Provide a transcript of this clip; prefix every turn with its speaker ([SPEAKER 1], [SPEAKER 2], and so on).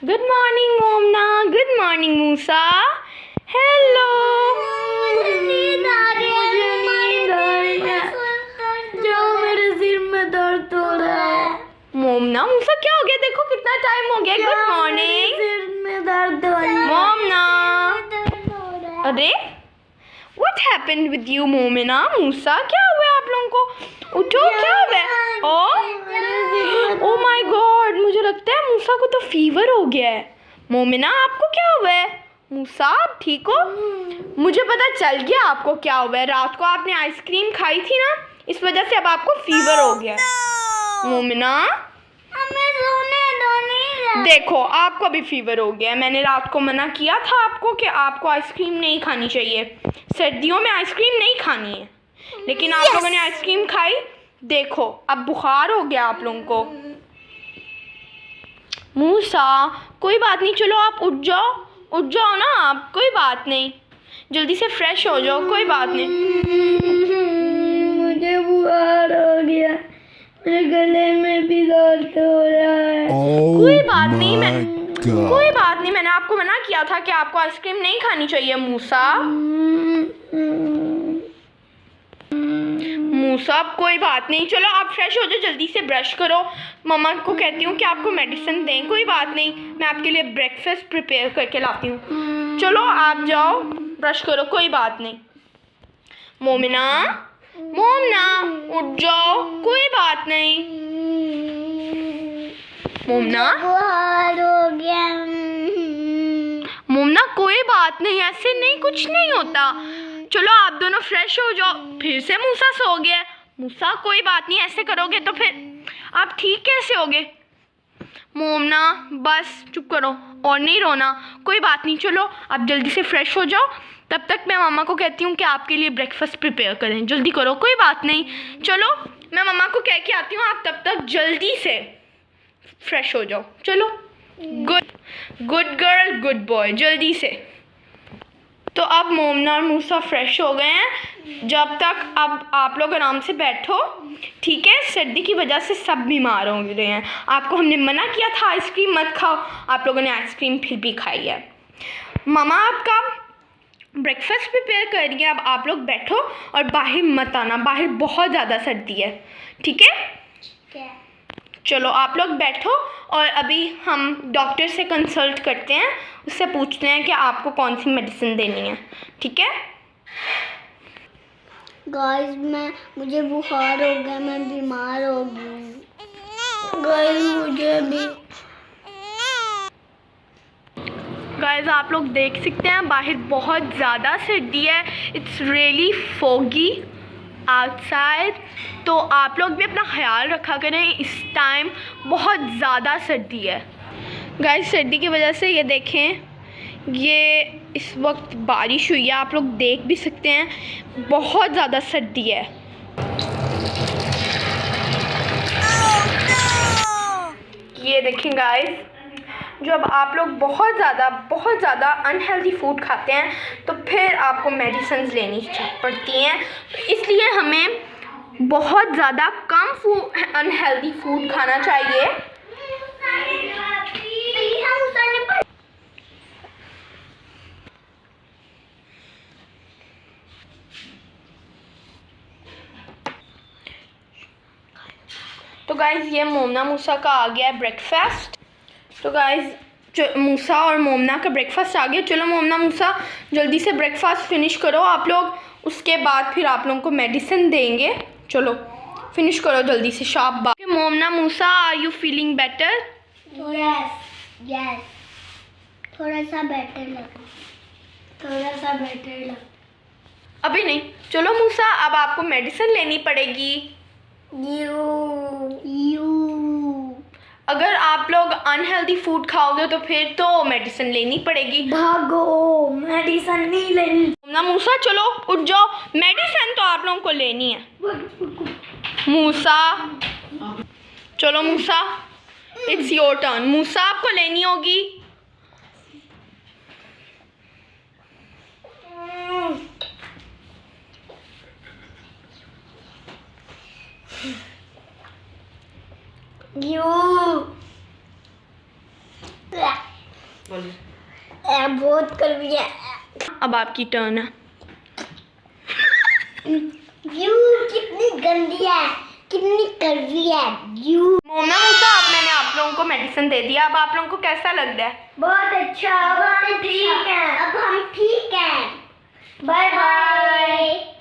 [SPEAKER 1] Good morning मोमना, good morning मूसा। Hello.
[SPEAKER 2] नींद आ रही है, जो मेरे सिर में दर्द हो रहा है।
[SPEAKER 1] मोमना, मूसा क्या हो गया? देखो कितना टाइम हो गया। Good morning.
[SPEAKER 2] सिर में दर्द हो रहा है
[SPEAKER 1] मोमना। अरे what happened with you Momina? Musa क्या हुआ आप लोगों को? उठो, क्या हुआ? ओ माय गॉड, मुझे लगता है मूसा को तो फीवर हो गया है। मोमिना आपको क्या हुआ है? मूसा आप ठीक हो? मुझे पता चल गया आपको क्या हुआ है। रात को आपने आइसक्रीम खाई थी ना, इस वजह से अब आपको फीवर हो गया है। मोमिना
[SPEAKER 2] हमें सोने दो। नहीं
[SPEAKER 1] देखो, आपको भी फीवर हो गया है। मैंने रात को मना किया था आपको कि आपको आइसक्रीम नहीं खानी चाहिए, सर्दियों में आइसक्रीम नहीं खानी है, लेकिन आप लोगों ने आइसक्रीम खाई। देखो अब बुखार हो गया आप लोगों को। मूसा कोई बात नहीं, चलो आप उठ जाओ ना आप, कोई बात नहीं, जल्दी से फ्रेश हो जाओ, कोई बात नहीं।
[SPEAKER 2] मुझे बुखार हो गया, मेरे गले में भी दर्द हो रहा है।
[SPEAKER 1] कोई बात नहीं, मैंने आपको मना किया था कि आपको आइसक्रीम नहीं खानी चाहिए। मूसा कोई बात नहीं, चलो आप फ्रेश हो जाओ, जल्दी से ब्रश करो। मम्मा को कहती हूँ कि आपको मेडिसिन दें। कोई बात नहीं, मैं आपके लिए ब्रेकफास्ट प्रिपेयर करके लाती हूँ। चलो आप जाओ, ब्रश करो, कोई बात नहीं। मोमिना उठ जाओ, कोई बात नहीं। मोमना
[SPEAKER 2] बुखार हो गया।
[SPEAKER 1] मोमना कोई बात नहीं, ऐसे नहीं, कुछ नहीं होता। चलो आप दोनों फ्रेश हो जाओ। फिर से मूसा सो गया। मूसा कोई बात नहीं, ऐसे करोगे तो फिर आप ठीक कैसे होगे? मोमना बस चुप करो और नहीं रोना, कोई बात नहीं। चलो आप जल्दी से फ्रेश हो जाओ, तब तक मैं मम्मा को कहती हूँ कि आपके लिए ब्रेकफास्ट प्रिपेयर करें। जल्दी करो, कोई बात नहीं। चलो मैं मम्मा को कह के आती हूँ, आप तब तक जल्दी से फ्रेश हो जाओ। चलो गुड गर्ल, गुड बॉय, जल्दी से। तो अब मोमना और मूसा फ्रेश हो गए हैं। जब तक अब आप लोग आराम से बैठो, ठीक है? सर्दी की वजह से सब बीमार हो रहे हैं। आपको हमने मना किया था आइसक्रीम मत खाओ, आप लोगों ने आइसक्रीम फिर भी खाई है। मामा आपका ब्रेकफास्ट प्रिपेयर कर रही है, अब आप लोग बैठो और बाहर मत आना, बाहर बहुत ज़्यादा सर्दी है, ठीक है? चलो आप लोग बैठो और अभी हम डॉक्टर से कंसल्ट करते हैं, उससे पूछते हैं कि आपको कौन सी मेडिसिन देनी है, ठीक है?
[SPEAKER 2] गाइस मुझे बुखार हो गया, मैं बीमार हो गई। गाइस मुझे भी।
[SPEAKER 1] गाइस आप लोग देख सकते हैं बाहर बहुत ज़्यादा सर्दी है। इट्स रियली फोगी आउटसाइड, तो आप लोग भी अपना ख्याल रखा करें, इस टाइम बहुत ज़्यादा सर्दी है। गाइस सर्दी की वजह से ये देखें, ये इस वक्त बारिश हुई है, आप लोग देख भी सकते हैं, बहुत ज़्यादा सर्दी है। ये देखें गाइस, जब आप लोग बहुत ज़्यादा अनहेल्दी फूड खाते हैं तो फिर आपको मेडिसिन लेनी पड़ती हैं, इसलिए हमें बहुत ज़्यादा कम अनहेल्दी फूड खाना चाहिए। तो गाइज़ ये मोमना मूसा का आ गया है ब्रेकफास्ट। तो गाइज़ मूसा और मोमना का ब्रेकफास्ट आ गया। चलो मोमना मूसा जल्दी से ब्रेकफास्ट फिनिश करो आप लोग, उसके बाद फिर आप लोगों को मेडिसिन देंगे। चलो फिनिश करो जल्दी से, शाबाश। Momna Musa, are you feeling better?
[SPEAKER 2] Yes, थोड़ा सा बेटर लगा।
[SPEAKER 1] अभी नहीं, चलो मूसा अब आपको मेडिसिन लेनी पड़ेगी। अगर आप लोग अनहेल्दी फूड खाओगे तो फिर तो मेडिसिन लेनी पड़ेगी।
[SPEAKER 2] भागो, मेडिसिन नहीं लेनी।
[SPEAKER 1] ना मूसा चलो उठ जाओ, मेडिसिन तो आप लोगों को लेनी है। मूसा चलो मूसा, इट्स योर टर्न। मूसा आपको लेनी होगी। बोलो।
[SPEAKER 2] बहुत कड़वी है।
[SPEAKER 1] अब आपकी टर्न है।
[SPEAKER 2] यू कितनी गंदी है, कितनी कड़वी है यू।
[SPEAKER 1] मोना मूसा, अब मैंने आप लोगों को मेडिसिन दे दिया, अब आप लोगों को कैसा लग रहा है?
[SPEAKER 2] बहुत अच्छा, अब हम ठीक हैं। अब हम ठीक हैं। Bye bye.